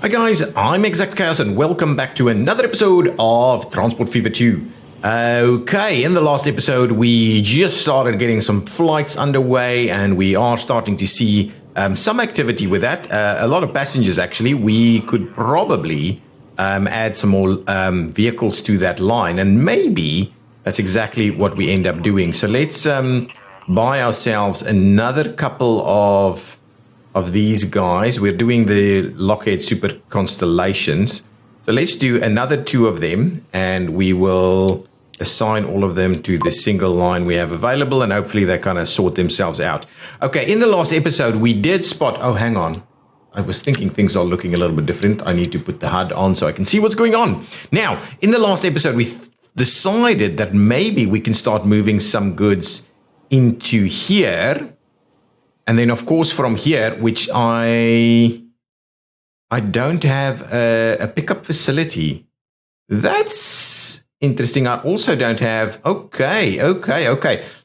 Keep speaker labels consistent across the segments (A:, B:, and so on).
A: Hi guys, I'm ExactChaos and welcome back to another episode of Transport Fever 2. Okay, in the last episode we just started getting some flights underway and we are starting to see some activity with that. A lot of passengers actually. We could probably add some more vehicles to that line, and maybe that's exactly what we end up doing. So let's buy ourselves another couple of these guys. We're doing the Lockheed Super Constellations. So let's do another 2 of them, and we will assign all of them to the single line we have available, and hopefully they kind of sort themselves out. Okay, in the last episode, we did spot... Oh, hang on. I was thinking things are looking a little bit different. I need to put the HUD on so I can see what's going on. Now, in the last episode, we decided that maybe we can start moving some goods into here. And then, of course, from here, which I don't have a pickup facility. That's interesting. I also don't have... Okay.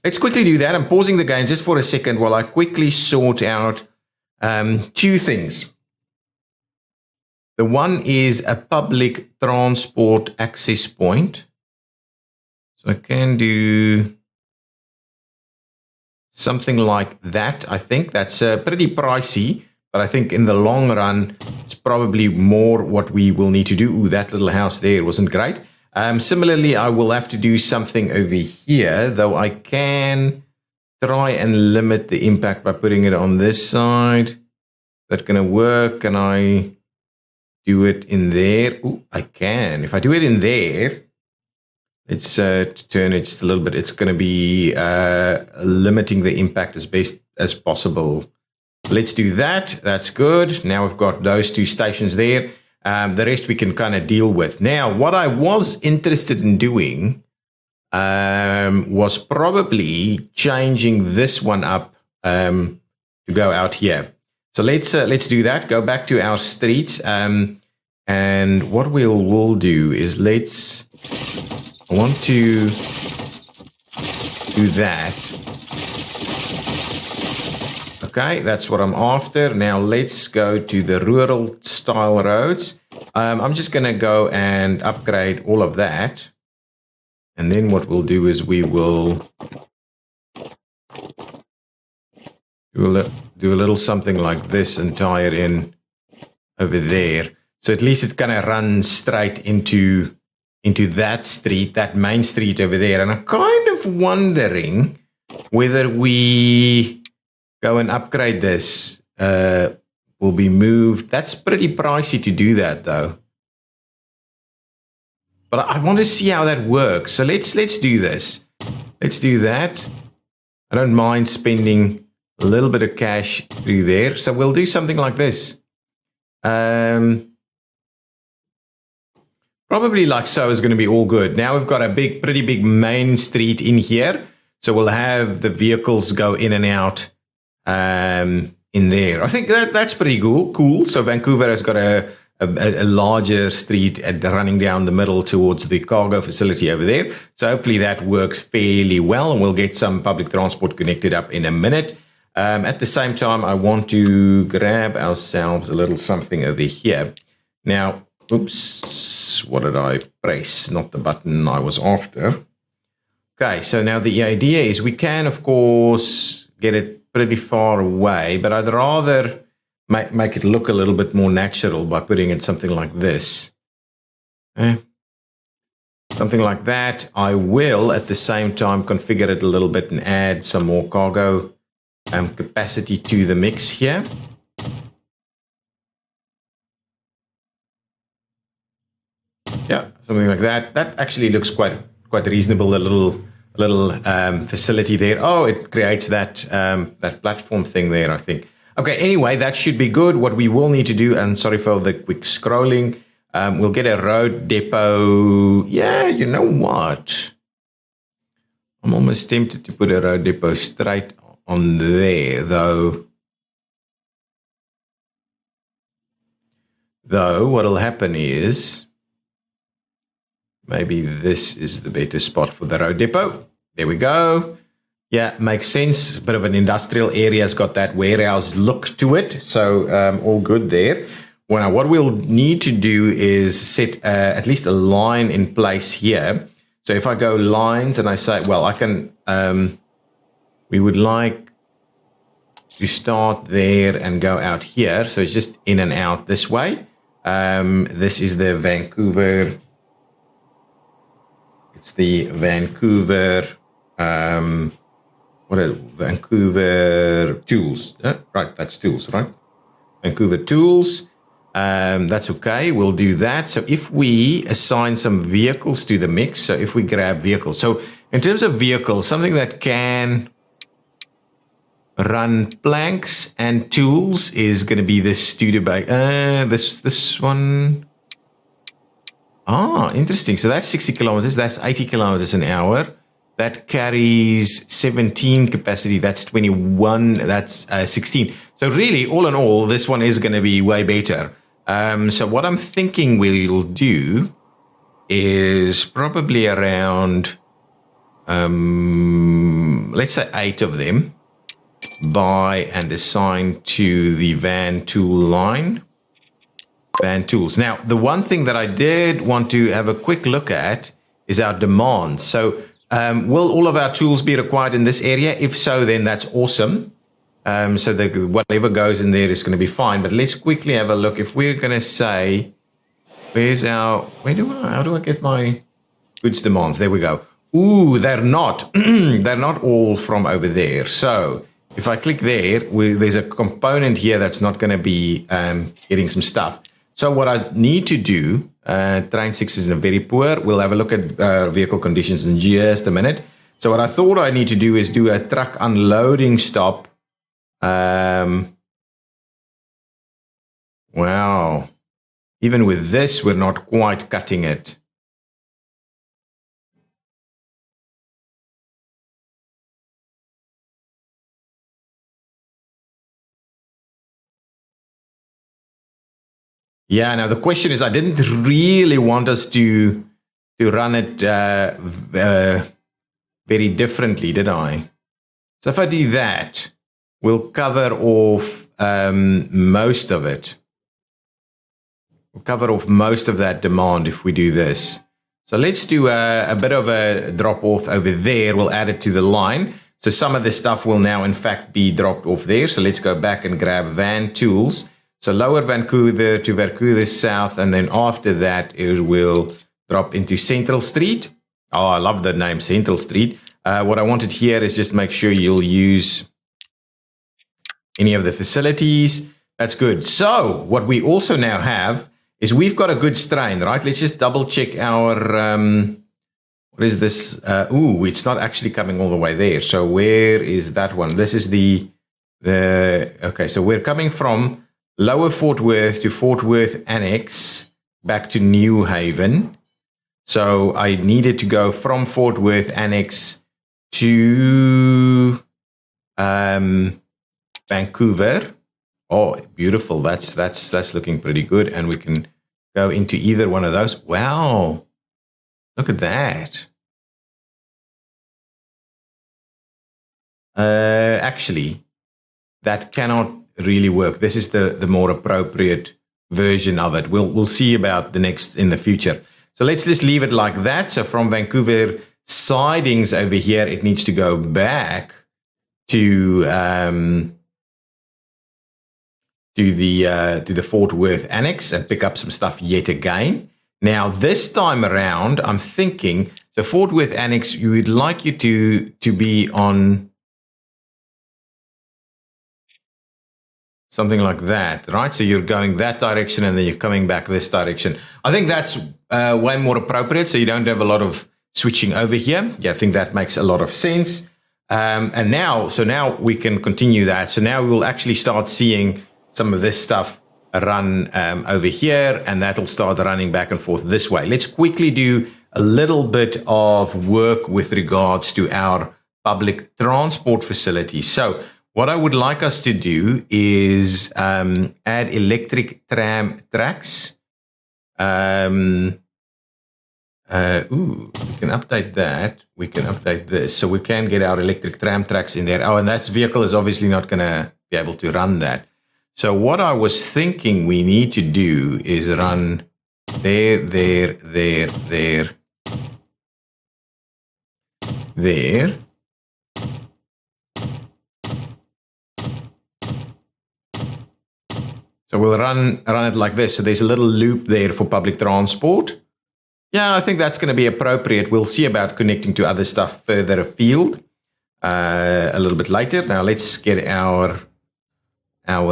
A: Let's quickly do that. I'm pausing the game just for a second while I quickly sort out 2 things. The one is a public transport access point. So I can do... something like that. I think that's pretty pricey, but I think in the long run, it's probably more what we will need to do. Ooh, that little house there wasn't great. Similarly, I will have to do something over here, though I can try and limit the impact by putting it on this side. That's going to work. Can I do it in there? Ooh, I can. If I do it in there... Let's turn it just a little bit. It's going to be limiting the impact as best as possible. Let's do that. That's good. Now we've got those 2 stations there. The rest we can kind of deal with. Now, what I was interested in doing was probably changing this one up to go out here. So let's do that. Go back to our streets. And what we'll do is I want to do that. Okay, that's what I'm after. Now let's go to the rural style roads. I'm just going to go and upgrade all of that. And then what we'll do is we will do a little something like this and tie it in over there. So at least it kind of runs straight into that street, that main street over there. And I'm kind of wondering whether we go and upgrade this, will be moved. That's pretty pricey to do that, though. But I want to see how that works. So let's do this. Let's do that. I don't mind spending a little bit of cash through there. So we'll do something like this. Probably like so is going to be all good. Now we've got a pretty big main street in here. So we'll have the vehicles go in and out in there. I think that's pretty cool. So Vancouver has got a larger street running down the middle towards the cargo facility over there. So hopefully that works fairly well, and we'll get some public transport connected up in a minute. At the same time, I want to grab ourselves a little something over here. Now, oops. What did I press? Not the button I was after. Okay, so now the idea is we can, of course, get it pretty far away, but I'd rather make it look a little bit more natural by putting it something like this. Something like that. I will, at the same time, configure it a little bit and add some more cargo capacity to the mix here. Yeah, something like that. That actually looks quite reasonable. A little facility there. Oh, it creates that platform thing there, I think. Okay, anyway, that should be good. What we will need to do, and sorry for the quick scrolling, we'll get a road depot. Yeah, you know what? I'm almost tempted to put a road depot straight on there, though. What'll happen is... maybe this is the better spot for the road depot. There we go. Yeah, makes sense. A bit of an industrial area. Has got that warehouse look to it. So all good there. Well, now what we'll need to do is set at least a line in place here. So if I go lines and I say, well, I can, we would like to start there and go out here. So it's just in and out this way. This is the Vancouver. It's the Vancouver, what are Vancouver tools? Right, that's tools, right? Vancouver tools. That's okay. We'll do that. So if we assign some vehicles to the mix, so if we grab vehicles, so in terms of vehicles, something that can run planks and tools is going to be this Studebaker. This one. Ah, interesting. So that's 60 kilometers. That's 80 kilometers an hour. That carries 17 capacity. That's 21. That's 16. So really, all in all, this one is going to be way better. So what I'm thinking we'll do is probably around, let's say 8 of them. Buy and assign to the van tool line. Van tools. Now, the one thing that I did want to have a quick look at is our demand. So will all of our tools be required in this area? If so, then that's awesome. So whatever goes in there is going to be fine. But let's quickly have a look. If we're going to say, how do I get my goods demands? There we go. Ooh, they're not. They're not all from over there. So if I click there, there's a component here that's not going to be getting some stuff. So what I need to do, train 6 is very poor. We'll have a look at vehicle conditions in just a minute. So what I thought I need to do is do a truck unloading stop. Wow. Even with this, we're not quite cutting it. Yeah, now the question is, I didn't really want us to run it very differently, did I? So if I do that, we'll cover off most of it. We'll cover off most of that demand if we do this. So let's do a bit of a drop off over there. We'll add it to the line. So some of the stuff will now, in fact, be dropped off there. So let's go back and grab van tools. So lower Vancouver to Vancouver South, and then after that, it will drop into Central Street. Oh, I love the name, Central Street. What I wanted here is just make sure you'll use any of the facilities. That's good. So what we also now have is we've got a good strain, right? Let's just double check our, what is this? Ooh, it's not actually coming all the way there. So where is that one? This is okay, so we're coming from Lower Fort Worth to Fort Worth Annex back to New Haven. So I needed to go from Fort Worth Annex to Vancouver. Oh, beautiful. That's looking pretty good. And we can go into either one of those. Wow. Look at that. Actually, that cannot really work. This is the more appropriate version of it. We'll see about the next in the future. So let's just leave it like that. So from Vancouver sidings over here, it needs to go back to the Fort Worth Annex and pick up some stuff yet again. Now this time around, I'm thinking, so Fort Worth Annex, you would like you to be on something like that, right? So you're going that direction and then you're coming back this direction. I think that's way more appropriate. So you don't have a lot of switching over here. Yeah, I think that makes a lot of sense. And now we can continue that. So now we will actually start seeing some of this stuff run over here, and that'll start running back and forth this way. Let's quickly do a little bit of work with regards to our public transport facility. So what I would like us to do is add electric tram tracks. We can update that. We can update this. So we can get our electric tram tracks in there. Oh, and that vehicle is obviously not going to be able to run that. So what I was thinking we need to do is run there, there, there, there, there. So we'll run it like this. So there's a little loop there for public transport. Yeah, I think that's going to be appropriate. We'll see about connecting to other stuff further afield a little bit later. Now let's get our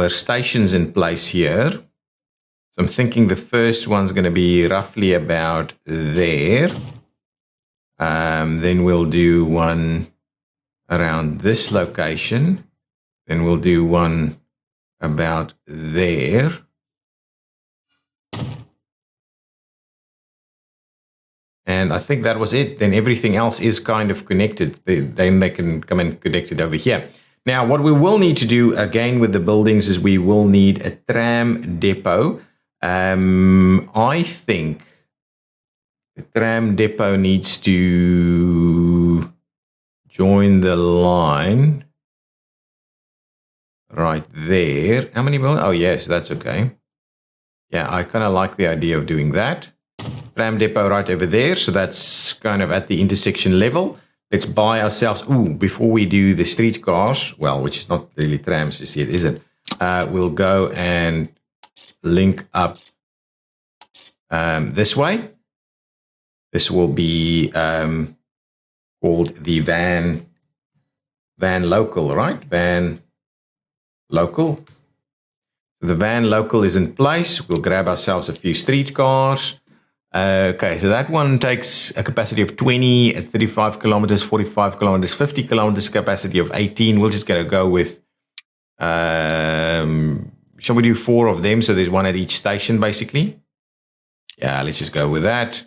A: stations in place here. So I'm thinking the first one's going to be roughly about there. Then we'll do one around this location. Then we'll do one about there. And I think that was it. Then everything else is kind of connected. Then they can come and connect it over here. Now, what we will need to do again with the buildings is we will need a tram depot. I think the tram depot needs to join the line right there. How many buildings? Oh, yes, that's okay. Yeah, I kind of like the idea of doing that. Tram depot right over there. So that's kind of at the intersection level. Let's buy ourselves, before we do the streetcars, well, which is not really trams just yet, is it? We'll go and link up this way. This will be called the van local, right? Van local. So the van local is in place. We'll grab ourselves a few streetcars. Okay, so that one takes a capacity of 20 at 35 kilometers, 45 kilometers, 50 kilometers, capacity of 18. We're just going to go with, shall we do 4 of them? So there's one at each station, basically. Yeah, let's just go with that.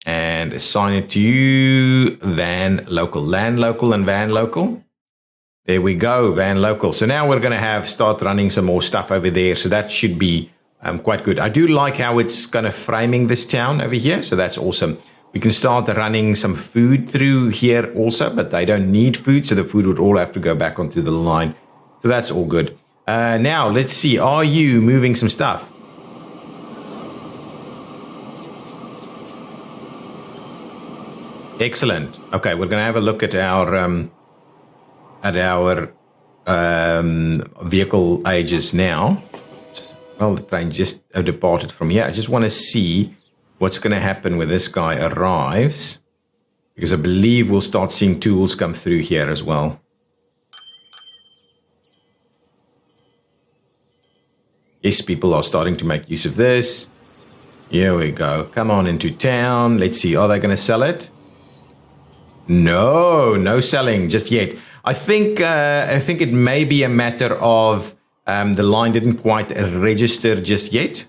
A: And assign it to van local, land local and van local. There we go, van local. So now we're going to start running some more stuff over there. So that should be quite good. I do like how it's kind of framing this town over here. So that's awesome. We can start running some food through here also, but they don't need food. So the food would all have to go back onto the line. So that's all good. Now let's see. Are you moving some stuff? Excellent. Okay, we're going to have a look at our vehicle ages now. Well, the train just departed from here. I just want to see what's going to happen when this guy arrives, because I believe we'll start seeing tools come through here as well. Yes, people are starting to make use of this. Here we go. Come on into town. Let's see. Are they going to sell it? No selling just yet. I think it may be a matter of the line didn't quite register just yet,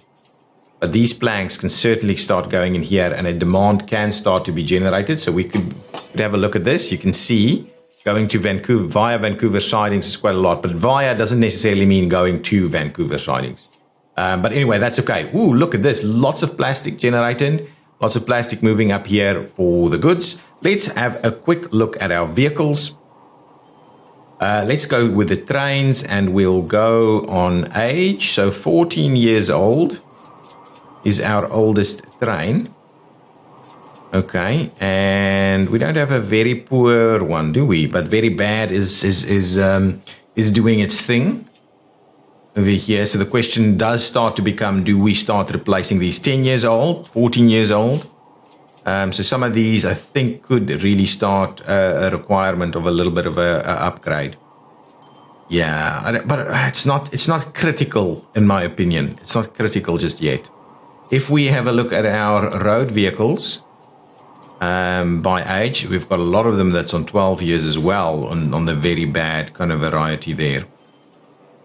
A: but these planks can certainly start going in here, and a demand can start to be generated. So we could have a look at this. You can see going to Vancouver via Vancouver sidings is quite a lot, but via doesn't necessarily mean going to Vancouver sidings. But anyway, that's okay. Ooh, look at this. Lots of plastic generated. Lots of plastic moving up here for the goods. Let's have a quick look at our vehicles. Let's go with the trains, and we'll go on age. So 14 years old is our oldest train. Okay, and we don't have a very poor one, do we? But very bad is doing its thing over here. So the question does start to become: do we start replacing these 10 years old, 14 years old? So some of these, I think, could really start a requirement of a little bit of a upgrade. Yeah, but it's not critical, in my opinion. It's not critical just yet. If we have a look at our road vehicles by age, we've got a lot of them that's on 12 years as well, on the very bad kind of variety there.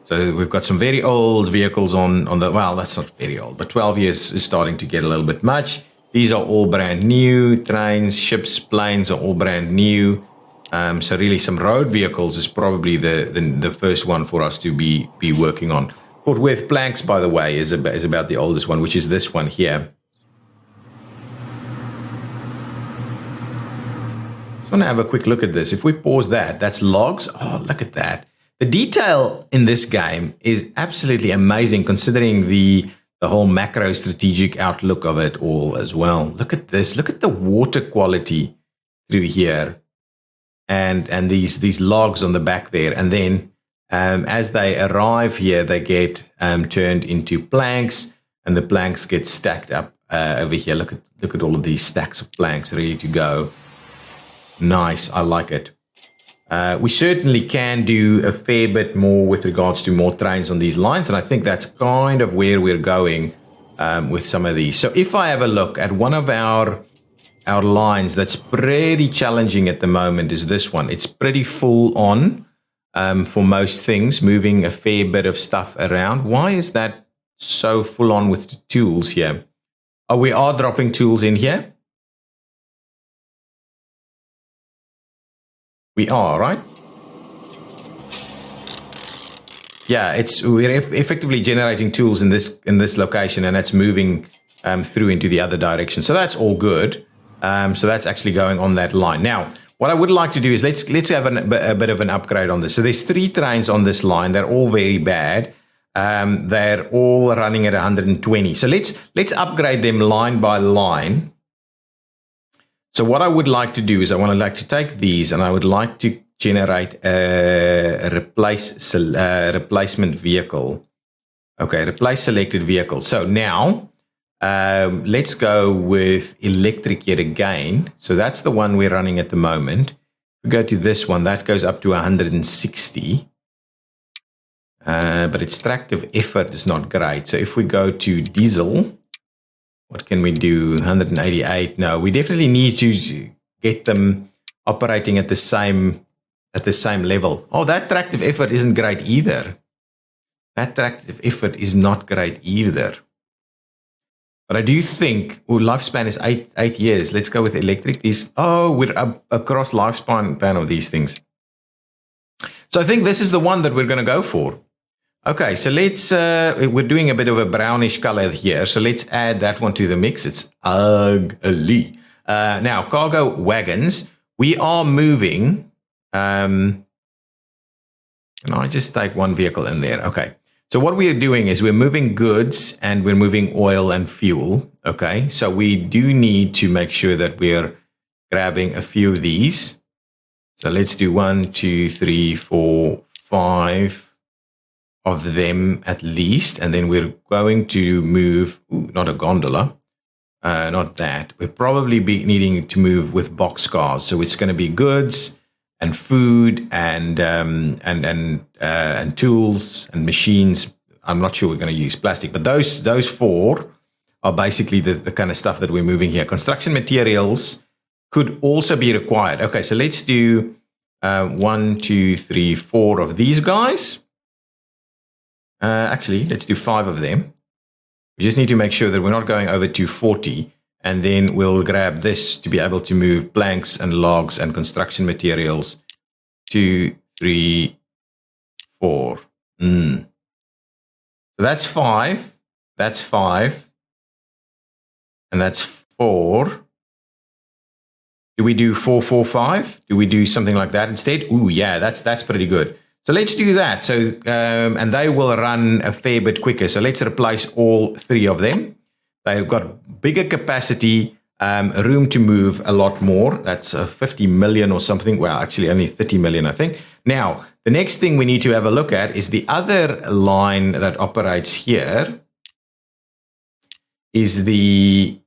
A: So we've got some very old vehicles on the, well, that's not very old, but 12 years is starting to get a little bit much. These are all brand new. Trains, ships, planes are all brand new. So really some road vehicles is probably the first one for us to be working on. Fort Worth planks, by the way, is about the oldest one, which is this one here. Just want to have a quick look at this. If we pause that, that's logs. Oh, look at that. The detail in this game is absolutely amazing, considering the whole macro strategic outlook of it all as well. Look at this. Look at the water quality through here, and these logs on the back there. And then as they arrive here, they get turned into planks, and the planks get stacked up over here. Look at all of these stacks of planks ready to go. Nice. I like it. We certainly can do a fair bit more with regards to more trains on these lines, and I think that's kind of where we're going with some of these. So if I have a look at one of our lines that's pretty challenging at the moment is this one. It's pretty full on for most things, moving a fair bit of stuff around. Why is that so full on with the tools here? Oh, we are dropping tools in here. We are, right? Yeah, we're effectively generating tools in this location, and that's moving through into the other direction. So that's all good. So that's actually going on that line. Now, what I would like to do is let's have a bit of an upgrade on this. So there's 3 trains on this line. They're all very bad. They're all running at 120. So let's upgrade them line by line. So what I would like to do is I would like to take these, and I would like to generate a replacement vehicle. Okay, replace selected vehicle. So now let's go with electric yet again. So that's the one we're running at the moment. We go to this one, that goes up to 160. But its tractive effort is not great. So if we go to diesel, what can we do? 188. No, we definitely need to get them operating at the same level. Oh, that tractive effort isn't great either. That tractive effort is not great either. But I do think lifespan is 8 years. Let's go with electric. We're up across lifespan of these things. So I think this is the one that we're going to go for. Okay, so we're doing a bit of a brownish color here. So let's add that one to the mix. It's ugly. Now, cargo wagons. We are moving. Can I just take one vehicle in there? Okay. So what we are doing is we're moving goods and we're moving oil and fuel. Okay. So we do need to make sure that we're grabbing a few of these. So let's do 1, 2, 3, 4, 5 of them at least. And then we're going to move, not a gondola, not that. We'll probably be needing to move with boxcars. So it's going to be goods and food and tools and machines. I'm not sure we're going to use plastic, but those 4 are basically the kind of stuff that we're moving here. Construction materials could also be required. Okay, so let's do 1, 2, 3, 4 of these guys. Actually, let's do 5 of them. We just need to make sure that we're not going over 240. And then we'll grab this to be able to move planks and logs and construction materials. 2, 3, 4. So that's 5. That's 5. And that's 4. Do we do 4, 4, 5? Do we do something like that instead? Ooh, yeah, that's pretty good. So let's do that. So and they will run a fair bit quicker. So let's replace all 3 of them. They've got bigger capacity, room to move a lot more. That's 50 million or something. Well, actually only 30 million, I think. Now, the next thing we need to have a look at is the other line that operates here is the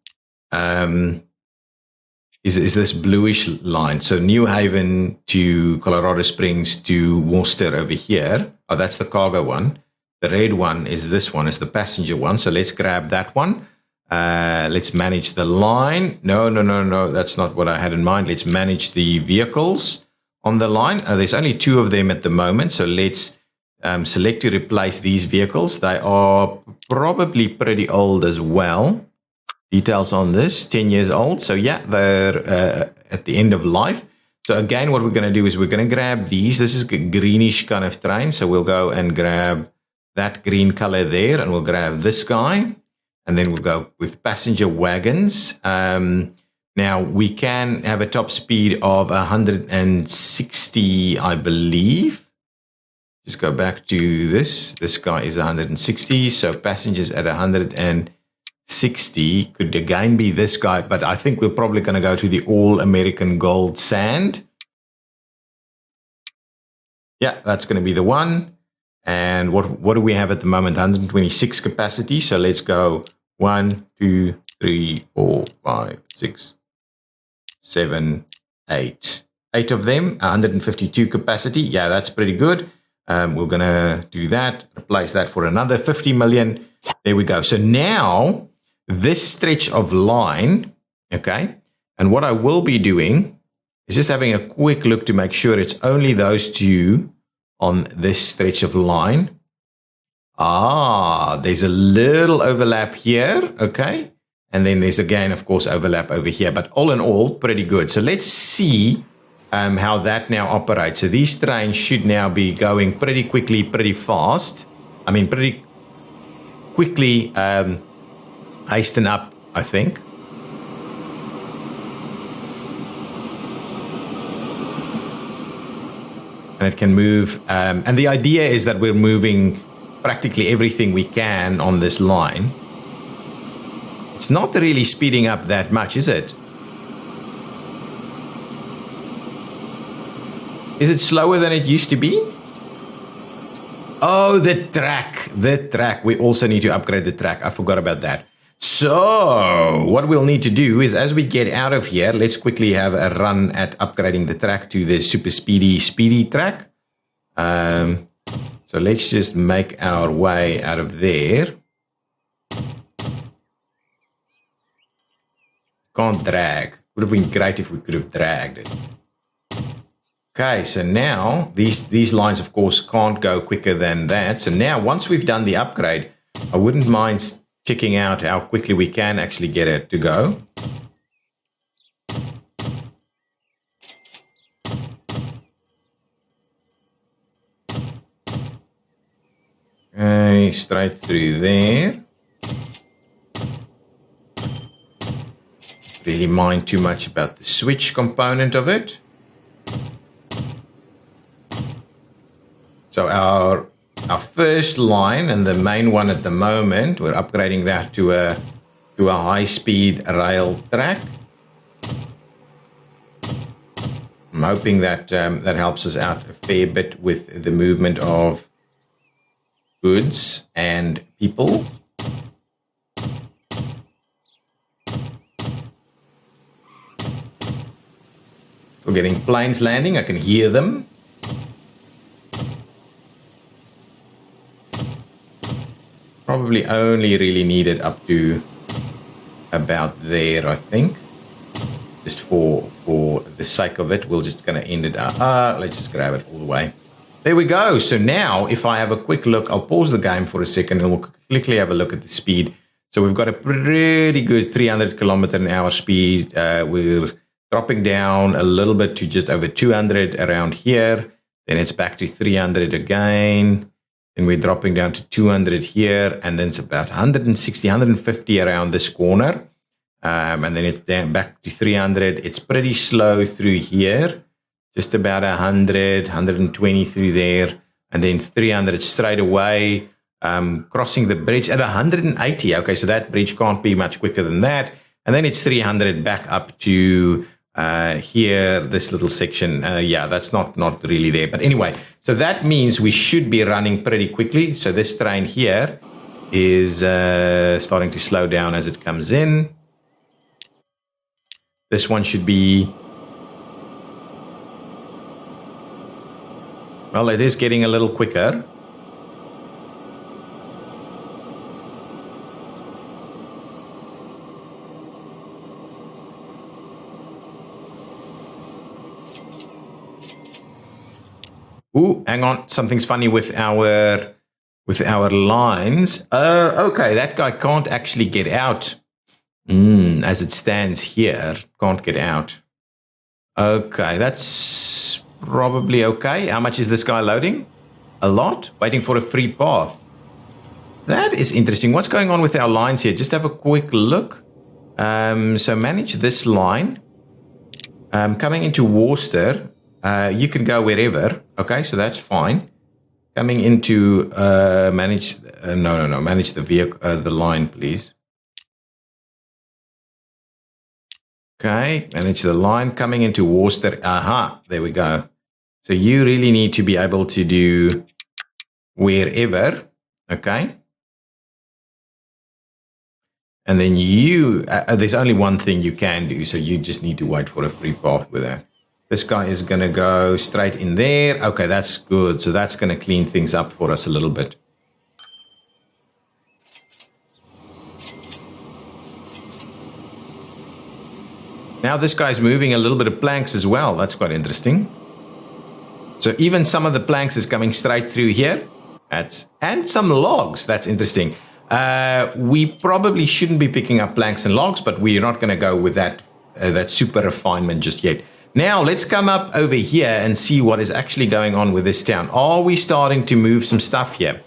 A: is this bluish line. So New Haven to Colorado Springs to Worcester over here. Oh, that's the cargo one. The red one is this one, is the passenger one. So let's grab that one. Let's manage the line. No, that's not what I had in mind. Let's manage the vehicles on the line. There's only 2 of them at the moment. So let's select to replace these vehicles. They are probably pretty old as well. Details on this, 10 years old. So yeah, they're at the end of life. So again, what we're going to do is we're going to grab these. This is a greenish kind of train. So we'll go and grab that green color there, and we'll grab this guy. And then we'll go with passenger wagons. Now, we can have a top speed of 160, I believe. just go back to this. This guy is 160, so passengers at 160 could again be this guy, but I think we're probably going to go to the all-American gold sand. Yeah, that's going to be the one. And what do we have at the moment? 126 capacity. So let's go 1, 2, 3, 4, 5, 6, 7, 8. 8 of them, 152 capacity. Yeah, that's pretty good. We're going to do that, replace that for another 50 million. There we go. So now this stretch of line, okay, and what I will be doing is just having a quick look to make sure it's only those two on this stretch of line. There's a little overlap here, okay, and then there's again, of course, overlap over here, but all in all, pretty good. So let's see how that now operates. So these trains should now be going pretty quickly, pretty fast. I mean, pretty quickly hasten up, I think. And it can move. And the idea is that we're moving practically everything we can on this line. It's not really speeding up that much, is it? Is it slower than it used to be? Oh, the track. We also need to upgrade the track. I forgot about that. So what we'll need to do is, as we get out of here, let's quickly have a run at upgrading the track to the super speedy track. So let's just make our way out of there. Can't drag. Would have been great if we could have dragged it. Okay, so now these lines, of course, can't go quicker than that. So now, once we've done the upgrade, I wouldn't mind checking out how quickly we can actually get it to go. Okay, straight through there. Really mind too much about the switch component of it. So our first line and the main one at the moment, we're upgrading that to a high-speed rail track. I'm hoping that that helps us out a fair bit with the movement of goods and people. Still getting planes landing. I can hear them. Probably only really needed up to about there, I think. Just for the sake of it, we're just going to end it up. Let's just grab it all the way. There we go. So now, if I have a quick look, I'll pause the game for a second and we'll quickly have a look at the speed. So we've got a pretty good 300 kilometer an hour speed. We're dropping down a little bit to just over 200 around here. Then it's back to 300 again. And we're dropping down to 200 here, and then it's about 160, 150 around this corner. And then it's down back to 300. It's pretty slow through here, just about 100, 120 through there, and then 300 straight away, crossing the bridge at 180. Okay, so that bridge can't be much quicker than that. And then it's 300 back up to here, this little section. Yeah, that's not really there. But anyway, so that means we should be running pretty quickly. So this train here is starting to slow down as it comes in. This one should be... Well, it is getting a little quicker. Ooh, hang on. Something's funny with our lines. Okay, that guy can't actually get out. As it stands here, can't get out. Okay, that's probably okay. How much is this guy loading? A lot? Waiting for a free path. That is interesting. What's going on with our lines here? Just have a quick look. So manage this line. Coming into Worcester. You can go wherever. Okay, so that's fine. coming into manage. Manage the vehicle, the line, please. Okay, manage the line coming into Worcester. Aha, there we go. So you really need to be able to do wherever. Okay. And then you, there's only one thing you can do, so you just need to wait for a free path with that. This guy is going to go straight in there. Okay, that's good. So that's going to clean things up for us a little bit. Now this guy's moving a little bit of planks as well. That's quite interesting. So even some of the planks is coming straight through here. And some logs. That's interesting. We probably shouldn't be picking up planks and logs, but we're not going to go with that super refinement just yet. Now, let's come up over here and see what is actually going on with this town. Are we starting to move some stuff here?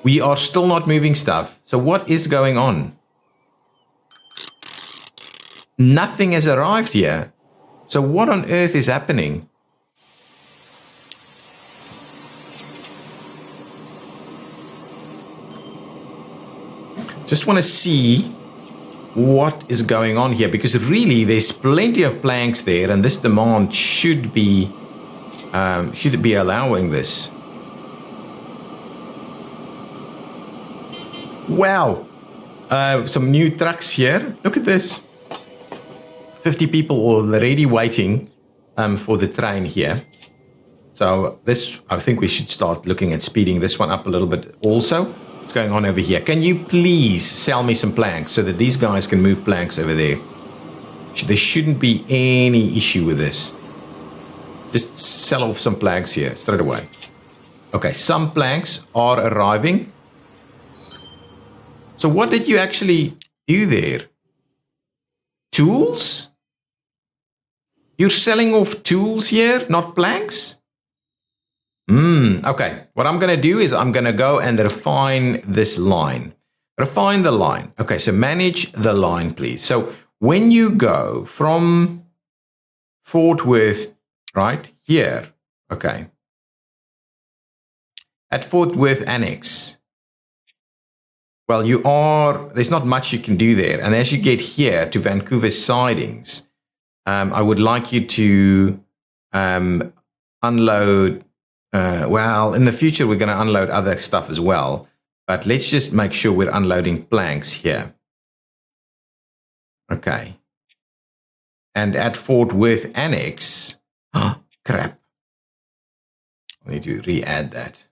A: We are still not moving stuff. So what is going on? Nothing has arrived here. So what on earth is happening? Just want to see what is going on here, because really there's plenty of planks there, and this demand should be allowing this. Wow, some new trucks here. Look at this. 50 people already waiting for the train here. So this, I think we should start looking at speeding this one up a little bit also. What's going on over here? Can you please sell me some planks so that these guys can move planks over there? There shouldn't be any issue with this. Just sell off some planks here straight away. Okay, some planks are arriving. So what did you actually do there? Tools? You're selling off tools here, not planks? Okay, what I'm going to do is I'm going to go and refine this line. Refine the line. Okay, so manage the line, please. So when you go from Fort Worth, right, here, okay, at Fort Worth Annex, well, there's not much you can do there. And as you get here to Vancouver Sidings, I would like you to unload. Well, in the future, we're going to unload other stuff as well. But let's just make sure we're unloading planks here. Okay. And at Fort Worth Annex, oh, crap. I need to re-add that.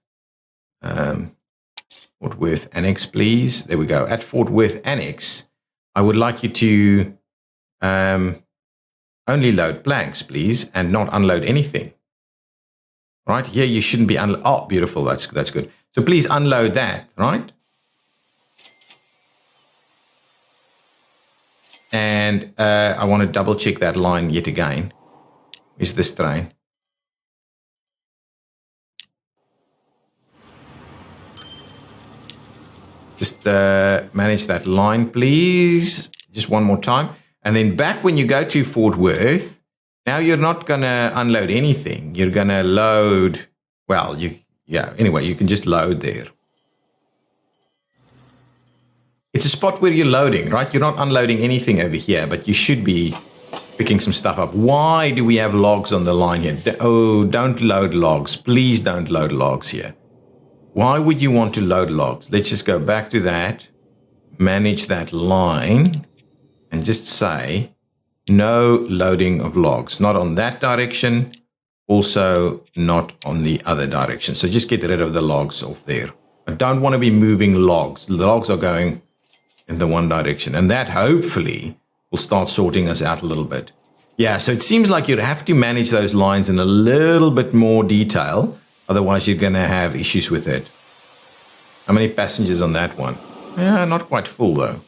A: Fort Worth Annex, please. There we go. At Fort Worth Annex, I would like you to only load planks, please, and not unload anything. Right here, you shouldn't be oh, beautiful. That's good. So please unload that, right? And I want to double check that line yet again. Is this train? Just manage that line, please. Just one more time. And then back when you go to Fort Worth, now you're not going to unload anything. You're going to load, well, anyway, you can just load there. It's a spot where you're loading, right? You're not unloading anything over here, but you should be picking some stuff up. Why do we have logs on the line here? Oh, don't load logs. Please don't load logs here. Why would you want to load logs? Let's just go back to that, manage that line, and just say, no loading of logs, not on that direction, also not on the other direction. So just get rid of the logs off there. I don't want to be moving logs. The logs are going in the one direction, and that hopefully will start sorting us out a little bit. Yeah, so it seems like you'd have to manage those lines in a little bit more detail. Otherwise, you're going to have issues with it. How many passengers on that one? Yeah, not quite full though.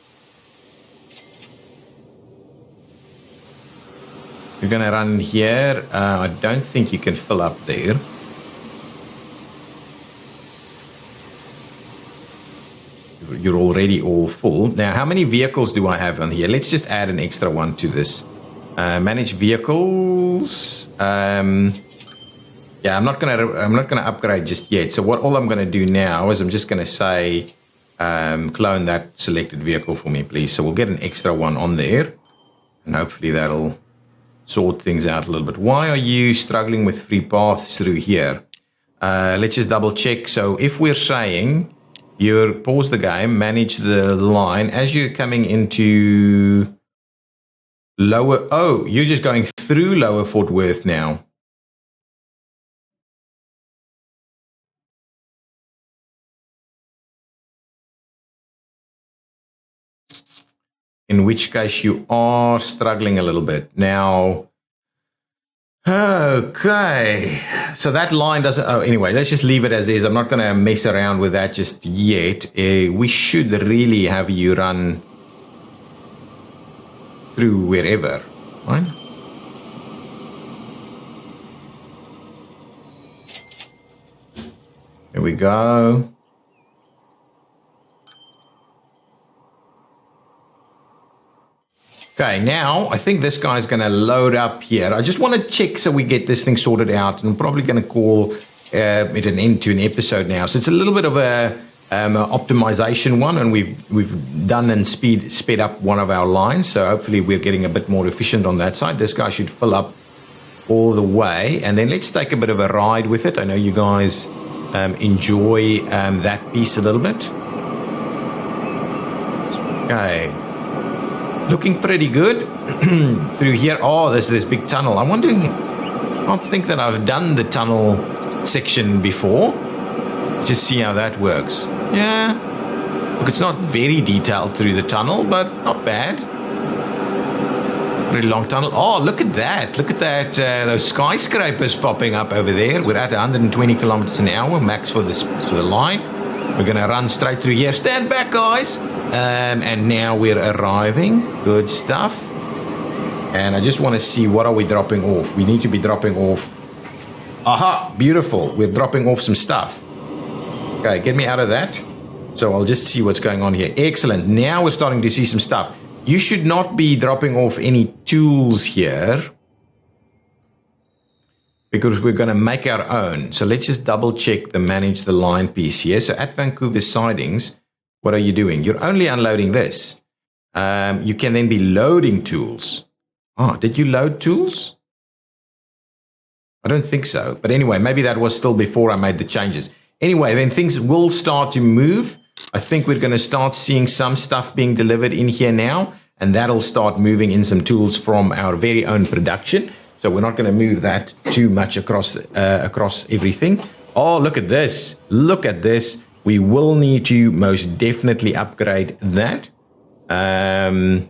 A: You're going to run here. I don't think you can fill up there. You're already all full. Now, how many vehicles do I have on here? Let's just add an extra one to this. Manage vehicles. Yeah, I'm not gonna upgrade just yet. So all I'm gonna do now is I'm just gonna say clone that selected vehicle for me, please. So we'll get an extra one on there, and hopefully that'll sort things out a little bit. Why are you struggling with free paths through here? Let's just double check. So if we're saying you pause the game, manage the line as you're coming into lower. Oh, you're just going through Lower Fort Worth now. In which case you are struggling a little bit. Now, okay. So that line doesn't... Oh, anyway, let's just leave it as is. I'm not going to mess around with that just yet. We should really have you run through wherever, right? There we go. Okay, now I think this guy's going to load up here. I just want to check so we get this thing sorted out. And I'm probably going to call it an end to an episode now. So it's a little bit of a optimization one, and we've done and sped up one of our lines. So hopefully we're getting a bit more efficient on that side. This guy should fill up all the way. And then let's take a bit of a ride with it. I know you guys enjoy that piece a little bit. Okay. Looking pretty good through here. Oh, there's this big tunnel. I'm wondering, I don't think that I've done the tunnel section before. Just see how that works. Yeah. Look, it's not very detailed through the tunnel, but not bad. Pretty long tunnel. Oh, look at that. Look at that. Those skyscrapers popping up over there. We're at 120 kilometers an hour, max for the line. We're going to run straight through here. Stand back, guys. And now we're arriving. Good stuff. And I just want to see, what are we dropping off? We need to be dropping off. Aha, beautiful. We're dropping off some stuff. Okay, get me out of that. So I'll just see what's going on here. Excellent. Now we're starting to see some stuff. You should not be dropping off any tools here, because we're going to make our own. So let's just double check the manage the line piece here. So at Vancouver Sidings, what are you doing? You're only unloading this. You can then be loading tools. Oh, did you load tools? I don't think so. But anyway, maybe that was still before I made the changes. Anyway, then things will start to move. I think we're going to start seeing some stuff being delivered in here now. And that'll start moving in some tools from our very own production. So we're not going to move that too much across everything. Oh, look at this. Look at this. We will need to most definitely upgrade that. Now,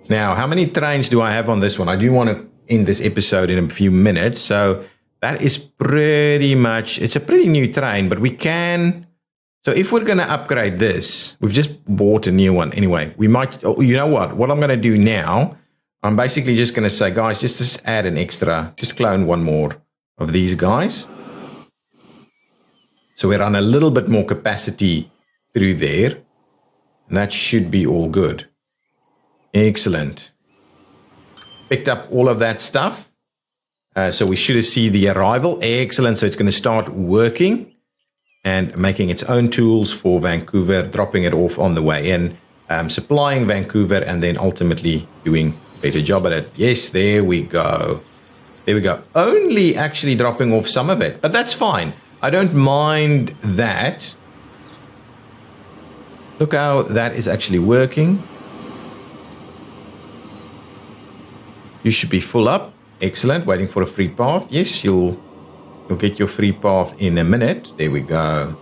A: how many trains do I have on this one? I do want to end this episode in a few minutes. So that is pretty much, it's a pretty new train, but we can. So if we're going to upgrade this, we've just bought a new one. Anyway, we might, oh, you know what I'm going to do now, I'm basically just going to say, guys, just add an extra, just clone one more of these guys. So we run a little bit more capacity through there. And that should be all good. Excellent. Picked up all of that stuff. So we should see the arrival. Excellent. So it's going to start working and making its own tools for Vancouver, dropping it off on the way in, supplying Vancouver, and then ultimately doing a better job at it. Yes, there we go. There we go. Only actually dropping off some of it, but that's fine. I don't mind that. Look how that is actually working. You should be full up. Excellent. Waiting for a free path. Yes, you'll get your free path in a minute. There we go.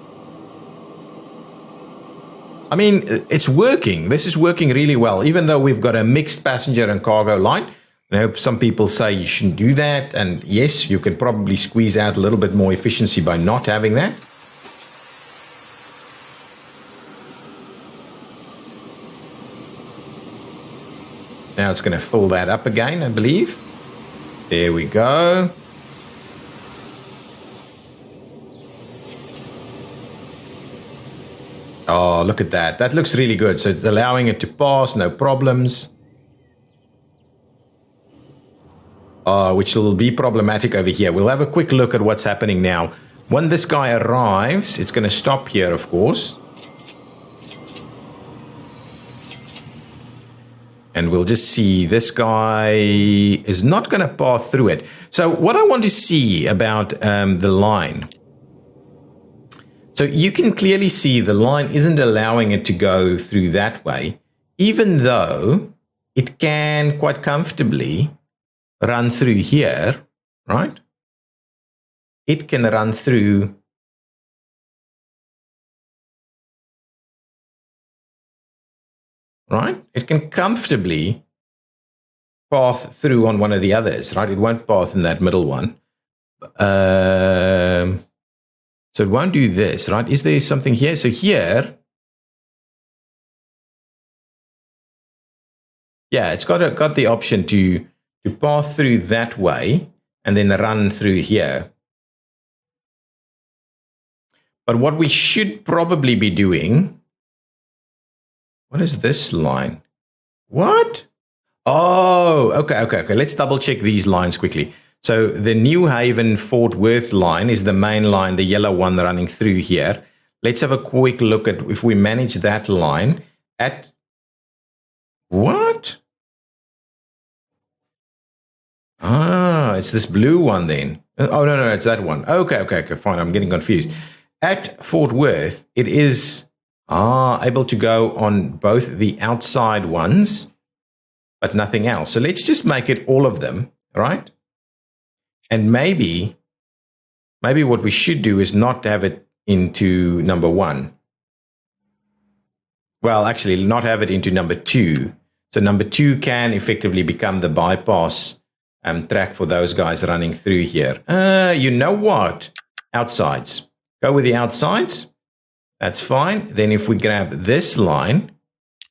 A: I mean, it's working. This is working really well, even though we've got a mixed passenger and cargo line. I know some people say you shouldn't do that, and yes, you can probably squeeze out a little bit more efficiency by not having that. Now it's going to fill that up again, I believe. There we go. Oh, look at that. That looks really good. So it's allowing it to pass, no problems. which will be problematic over here. We'll have a quick look at what's happening now. When this guy arrives, it's going to stop here, of course. And we'll just see this guy is not going to pass through it. So what I want to see about the line. So you can clearly see the line isn't allowing it to go through that way, even though it can quite comfortably run through here, right? It can run through right? It can comfortably path through on one of the others, right? It won't path in that middle one. So it won't do this, right? Is there something here? So here, yeah, it's got the option to path through that way and then run through here. But what we should probably be doing, what is this line? What? Oh, okay. Let's double check these lines quickly. So the New Haven Fort Worth line is the main line, the yellow one running through here. Let's have a quick look at if we manage that line at what? Ah, it's this blue one then. Oh, no, it's that one. Okay, fine. I'm getting confused. At Fort Worth, it is able to go on both the outside ones, but nothing else. So let's just make it all of them, right? And maybe what we should do is not have it into number 1. Well, actually, not have it into number 2. So number 2 can effectively become the bypass track for those guys running through here. You know what? Outsides. Go with the outsides. That's fine. Then if we grab this line,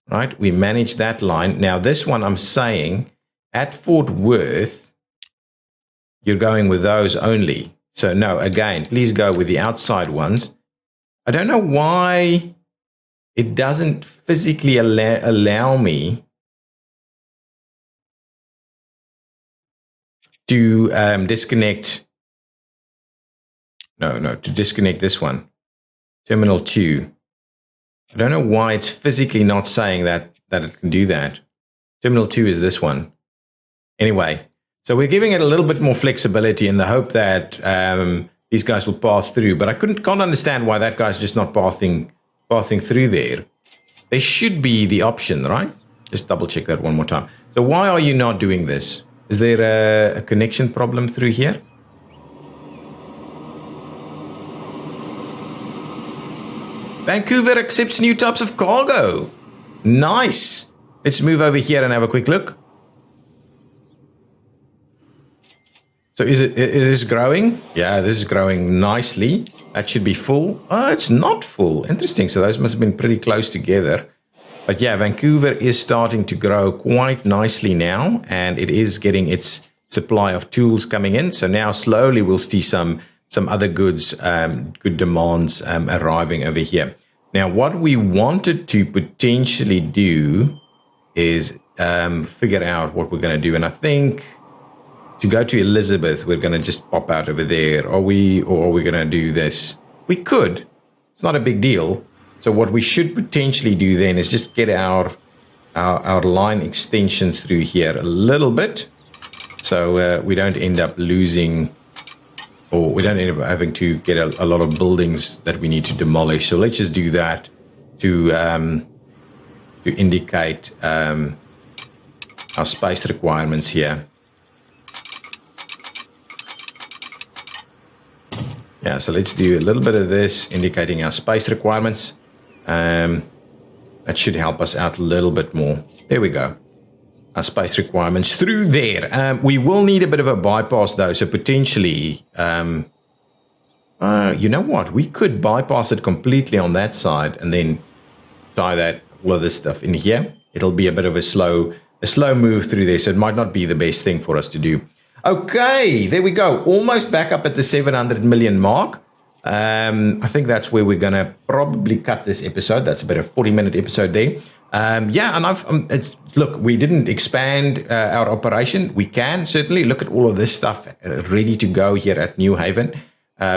A: right, we manage that line. Now this one I'm saying at Fort Worth, you're going with those only. So no, again, please go with the outside ones. I don't know why it doesn't physically allow me to disconnect. No, to disconnect this one. Terminal 2. I don't know why it's physically not saying that it can do that. Terminal 2 is this one. Anyway, so we're giving it a little bit more flexibility in the hope that these guys will pass through. But I can't understand why that guy's just not pathing through there. There should be the option, right? Just double check that one more time. So why are you not doing this? Is there a connection problem through here? Vancouver accepts new types of cargo. Nice. Let's move over here and have a quick look. So is it growing? Yeah, this is growing nicely. That should be full. Oh, it's not full. Interesting. So those must have been pretty close together. But yeah, Vancouver is starting to grow quite nicely now, and it is getting its supply of tools coming in. So now slowly we'll see some other goods, good demands arriving over here. Now, what we wanted to potentially do is figure out what we're going to do. And I think to go to Elizabeth, we're going to just pop out over there. Or are we going to do this? We could. It's not a big deal. So what we should potentially do then is just get our line extension through here a little bit. So we don't end up losing, or we don't end up having to get a lot of buildings that we need to demolish. So let's just do that to indicate our space requirements here. Yeah, so let's do a little bit of this, indicating our space requirements. That should help us out a little bit more. There we go. Our space requirements through there. We will need a bit of a bypass though, so potentially, you know what? We could bypass it completely on that side and then tie all of this stuff in here. It'll be a bit of a slow move through there, so it might not be the best thing for us to do. Okay, there we go. Almost back up at the 700 million mark. I think that's where we're going to probably cut this episode. That's about a 40-minute episode there. Yeah, and look, we didn't expand our operation. We can certainly look at all of this stuff ready to go here at New Haven.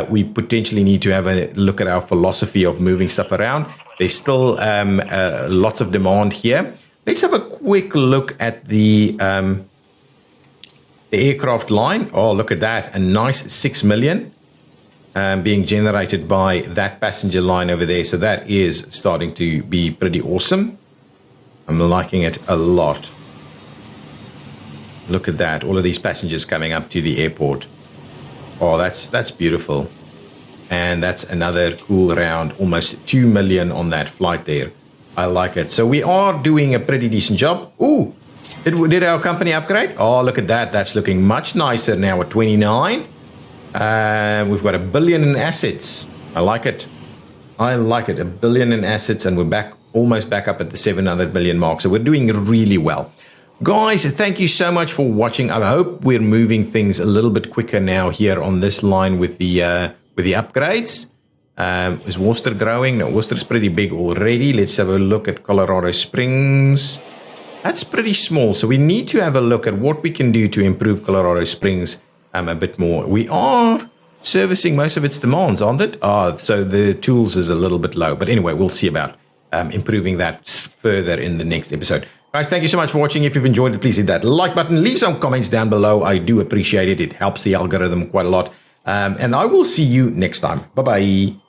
A: We potentially need to have a look at our philosophy of moving stuff around. There's still lots of demand here. Let's have a quick look at the aircraft line. Oh, look at that. A nice 6 million being generated by that passenger line over there. So that is starting to be pretty awesome. I'm liking it a lot. Look at that. All of these passengers coming up to the airport. Oh, that's beautiful. And that's another cool round. Almost 2 million on that flight there. I like it. So we are doing a pretty decent job. Ooh, did our company upgrade? Oh, look at that. That's looking much nicer now at 29. We've got 1 billion in assets. I like it. I like it. 1 billion in assets, and we're almost back up at the 700 million mark. So we're doing really well. Guys, thank you so much for watching. I hope we're moving things a little bit quicker now here on this line with the upgrades. Is Worcester growing? No, Worcester's pretty big already. Let's have a look at Colorado Springs. That's pretty small. So we need to have a look at what we can do to improve Colorado Springs a bit more. We are servicing most of its demands, aren't it? So the tools is a little bit low. But anyway, we'll see about improving that further in the next episode. Guys, thank you so much for watching. If you've enjoyed it, please hit that like button. Leave some comments down below. I do appreciate it. It helps the algorithm quite a lot. And I will see you next time. Bye-bye.